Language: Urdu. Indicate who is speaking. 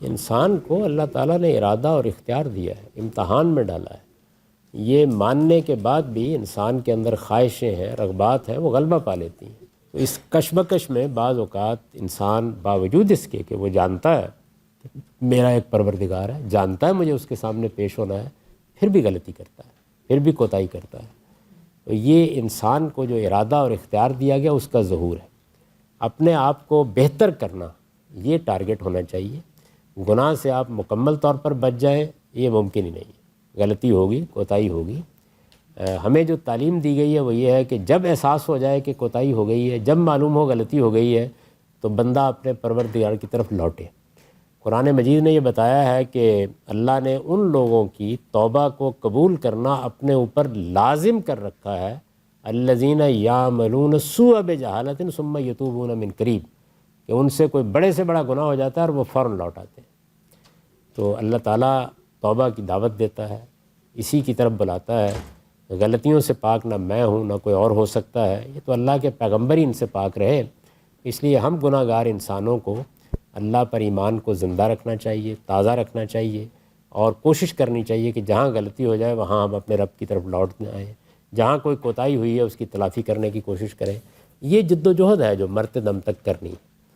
Speaker 1: انسان کو اللہ تعالیٰ نے ارادہ اور اختیار دیا ہے، امتحان میں ڈالا ہے۔ یہ ماننے کے بعد بھی انسان کے اندر خواہشیں ہیں، رغبات ہیں، وہ غلبہ پا لیتی ہیں۔ تو اس کشمکش میں بعض اوقات انسان باوجود اس کے کہ وہ جانتا ہے میرا ایک پروردگار ہے، جانتا ہے مجھے اس کے سامنے پیش ہونا ہے، پھر بھی غلطی کرتا ہے، پھر بھی کوتاہی کرتا ہے۔ تو یہ انسان کو جو ارادہ اور اختیار دیا گیا اس کا ظہور ہے۔ اپنے آپ کو بہتر کرنا یہ ٹارگٹ ہونا چاہیے۔ گناہ سے آپ مکمل طور پر بچ جائیں یہ ممکن ہی نہیں ہے، غلطی ہوگی، کوتاہی ہوگی۔ ہمیں جو تعلیم دی گئی ہے وہ یہ ہے کہ جب احساس ہو جائے کہ کوتاہی ہو گئی ہے، جب معلوم ہو غلطی ہو گئی ہے، تو بندہ اپنے پروردگار کی طرف لوٹے۔ قرآن مجید نے یہ بتایا ہے کہ اللہ نے ان لوگوں کی توبہ کو قبول کرنا اپنے اوپر لازم کر رکھا ہے، الذین یعملون السوء بجہالۃ ثم یتوبون من قریب، کہ ان سے کوئی بڑے سے بڑا گناہ ہو جاتا ہے اور وہ فوراً لوٹ آتے ہیں۔ تو اللہ تعالیٰ توبہ کی دعوت دیتا ہے، اسی کی طرف بلاتا ہے۔ غلطیوں سے پاک نہ میں ہوں نہ کوئی اور ہو سکتا ہے، یہ تو اللہ کے پیغمبر ہی ان سے پاک رہے۔ اس لیے ہم گناہ گار انسانوں کو اللہ پر ایمان کو زندہ رکھنا چاہیے، تازہ رکھنا چاہیے، اور کوشش کرنی چاہیے کہ جہاں غلطی ہو جائے وہاں ہم اپنے رب کی طرف لوٹ آئیں، جہاں کوئی کوتاہی ہوئی ہے اس کی تلافی کرنے کی کوشش کریں۔ یہ جد و جہد ہے جو مرتے دم تک کرنی ہے۔